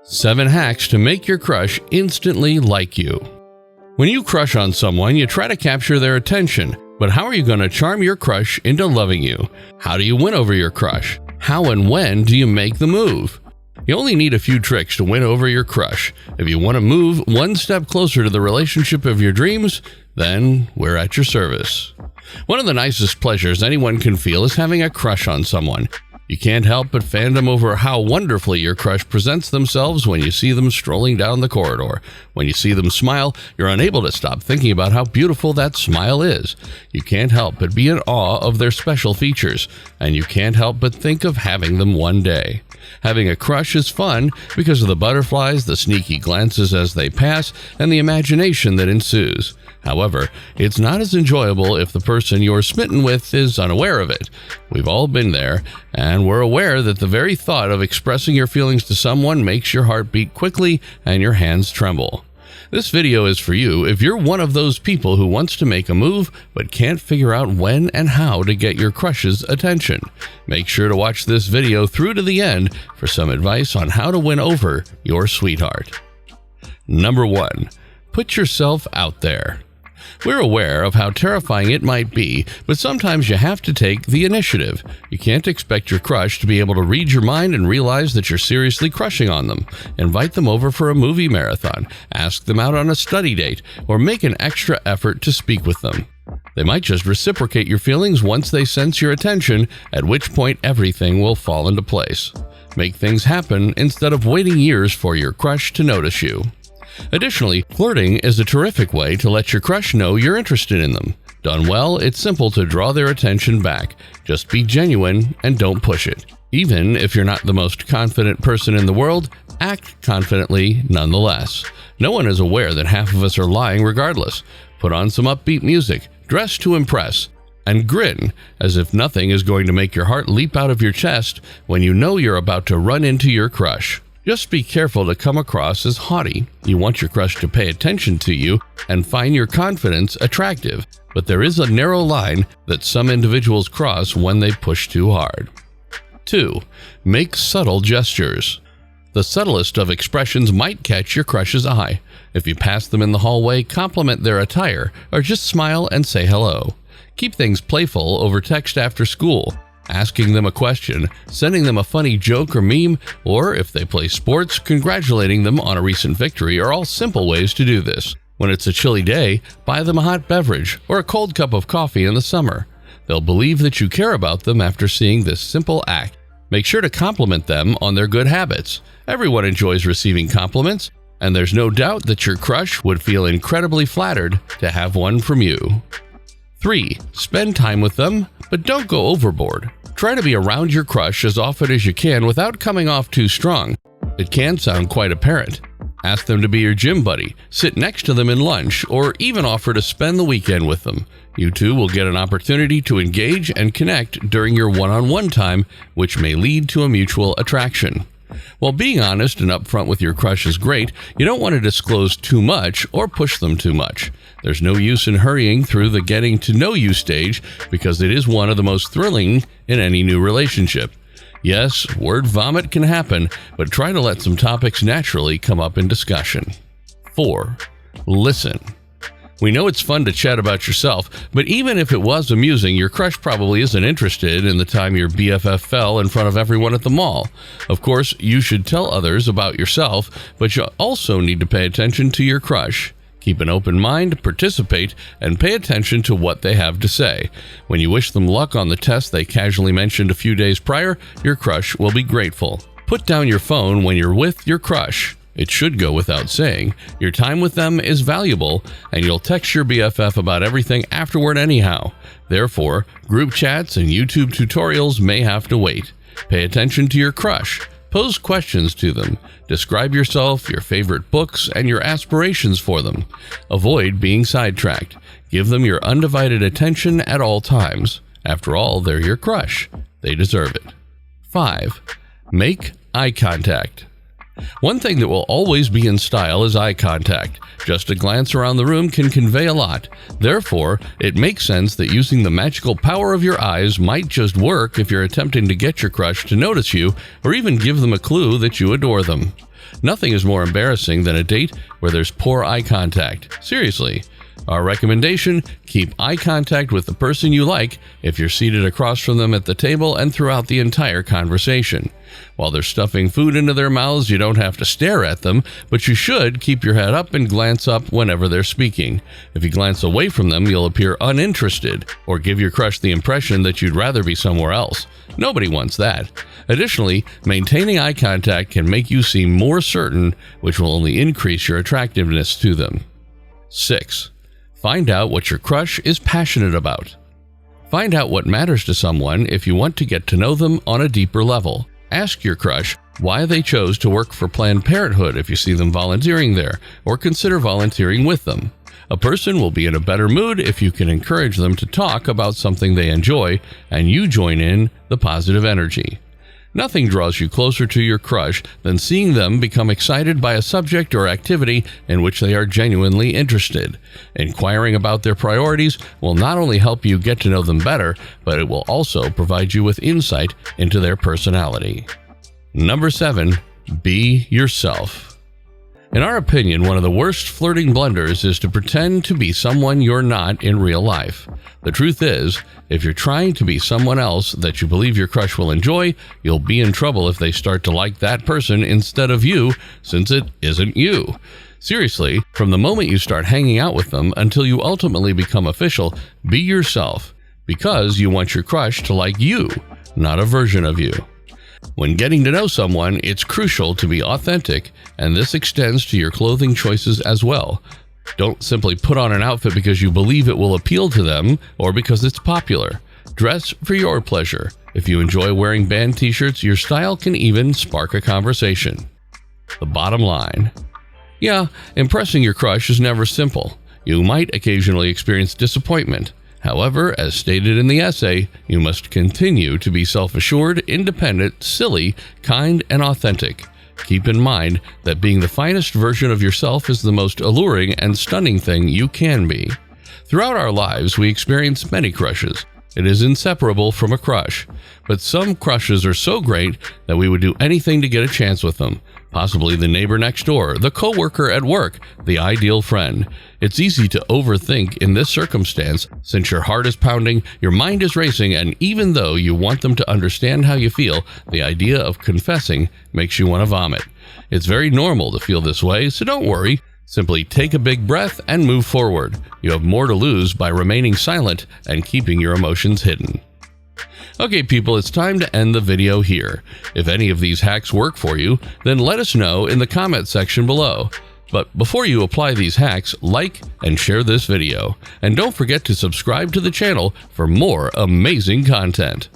7 hacks to make your crush instantly like you. When you crush on someone, you try to capture their attention, but how are you going to charm your crush into loving you? How do you win over your crush? How and when do you make the move? You only need a few tricks to win over your crush. If you want to move one step closer to the relationship of your dreams, then we're at your service. One of the nicest pleasures anyone can feel is having a crush on someone. You can't help but fandom over how wonderfully your crush presents themselves when you see them strolling down the corridor. When you see them smile, you're unable to stop thinking about how beautiful that smile is. You can't help but be in awe of their special features, and you can't help but think of having them one day. Having a crush is fun because of the butterflies, the sneaky glances as they pass, and the imagination that ensues. However, it's not as enjoyable if the person you're smitten with is unaware of it. We've all been there, and we're aware that the very thought of expressing your feelings to someone makes your heart beat quickly and your hands tremble. This video is for you if you're one of those people who wants to make a move but can't figure out when and how to get your crush's attention. Make sure to watch this video through to the end for some advice on how to win over your sweetheart. Number 1. Put yourself out there. We're aware of how terrifying it might be, but sometimes you have to take the initiative. You can't expect your crush to be able to read your mind and realize that you're seriously crushing on them. Invite them over for a movie marathon, ask them out on a study date, or make an extra effort to speak with them. They might just reciprocate your feelings once they sense your attention, at which point everything will fall into place. Make things happen instead of waiting years for your crush to notice you. Additionally, flirting is a terrific way to let your crush know you're interested in them. Done well, it's simple to draw their attention back. Just be genuine and don't push it. Even if you're not the most confident person in the world, act confidently nonetheless. No one is aware that half of us are lying regardless. Put on some upbeat music, dress to impress, and grin as if nothing is going to make your heart leap out of your chest when you know you're about to run into your crush. Just be careful to come across as haughty. You want your crush to pay attention to you and find your confidence attractive, but there is a narrow line that some individuals cross when they push too hard. 2. Make subtle gestures. The subtlest of expressions might catch your crush's eye. If you pass them in the hallway, compliment their attire, or just smile and say hello. Keep things playful over text after school. Asking them a question, sending them a funny joke or meme, or if they play sports, congratulating them on a recent victory are all simple ways to do this. When it's a chilly day, buy them a hot beverage or a cold cup of coffee in the summer. They'll believe that you care about them after seeing this simple act. Make sure to compliment them on their good habits. Everyone enjoys receiving compliments, and there's no doubt that your crush would feel incredibly flattered to have one from you. 3. Spend time with them, but don't go overboard. Try to be around your crush as often as you can without coming off too strong. It can sound quite apparent. Ask them to be your gym buddy, sit next to them in lunch, or even offer to spend the weekend with them. You two will get an opportunity to engage and connect during your one-on-one time, which may lead to a mutual attraction. While being honest and upfront with your crush is great, you don't want to disclose too much or push them too much. There's no use in hurrying through the getting to know you stage because it is one of the most thrilling in any new relationship. Yes, word vomit can happen, but try to let some topics naturally come up in discussion. 4. Listen. We know it's fun to chat about yourself, but even if it was amusing, your crush probably isn't interested in the time your BFF fell in front of everyone at the mall. Of course, you should tell others about yourself, but you also need to pay attention to your crush. Keep an open mind, participate, and pay attention to what they have to say. When you wish them luck on the test they casually mentioned a few days prior, your crush will be grateful. Put down your phone when you're with your crush. It should go without saying. Your time with them is valuable, and you'll text your BFF about everything afterward anyhow. Therefore, group chats and YouTube tutorials may have to wait. Pay attention to your crush. Pose questions to them. Describe yourself, your favorite books, and your aspirations for them. Avoid being sidetracked. Give them your undivided attention at all times. After all, they're your crush. They deserve it. 5. Make eye contact. One thing that will always be in style is eye contact. Just a glance around the room can convey a lot. Therefore, it makes sense that using the magical power of your eyes might just work if you're attempting to get your crush to notice you or even give them a clue that you adore them. Nothing is more embarrassing than a date where there's poor eye contact. Seriously. Our recommendation: keep eye contact with the person you like if you're seated across from them at the table and throughout the entire conversation. While they're stuffing food into their mouths, you don't have to stare at them, but you should keep your head up and glance up whenever they're speaking. If you glance away from them, you'll appear uninterested or give your crush the impression that you'd rather be somewhere else. Nobody wants that. Additionally, maintaining eye contact can make you seem more certain, which will only increase your attractiveness to them. 6. Find out what your crush is passionate about. Find out what matters to someone if you want to get to know them on a deeper level. Ask your crush why they chose to work for Planned Parenthood if you see them volunteering there, or consider volunteering with them. A person will be in a better mood if you can encourage them to talk about something they enjoy and you join in the positive energy. Nothing draws you closer to your crush than seeing them become excited by a subject or activity in which they are genuinely interested. Inquiring about their priorities will not only help you get to know them better, but it will also provide you with insight into their personality. Number 7. Be yourself. In our opinion, one of the worst flirting blunders is to pretend to be someone you're not in real life. The truth is, if you're trying to be someone else that you believe your crush will enjoy, you'll be in trouble if they start to like that person instead of you, since it isn't you. Seriously, from the moment you start hanging out with them until you ultimately become official, be yourself, because you want your crush to like you, not a version of you. When getting to know someone, it's crucial to be authentic, and this extends to your clothing choices as well. Don't simply put on an outfit because you believe it will appeal to them or because it's popular. Dress for your pleasure. If you enjoy wearing band t-shirts, your style can even spark a conversation. The bottom line. Yeah, impressing your crush is never simple. You might occasionally experience disappointment. However, as stated in the essay, you must continue to be self-assured, independent, silly, kind, and authentic. Keep in mind that being the finest version of yourself is the most alluring and stunning thing you can be. Throughout our lives, we experience many crushes. It is inseparable from a crush. But some crushes are so great that we would do anything to get a chance with them. Possibly the neighbor next door, the coworker at work, the ideal friend. It's easy to overthink in this circumstance, since your heart is pounding, your mind is racing, and even though you want them to understand how you feel, the idea of confessing makes you want to vomit. It's very normal to feel this way, so don't worry. Simply take a big breath and move forward. You have more to lose by remaining silent and keeping your emotions hidden. Okay people, it's time to end the video here. If any of these hacks work for you, then let us know in the comment section below. But before you apply these hacks, like and share this video. And don't forget to subscribe to the channel for more amazing content.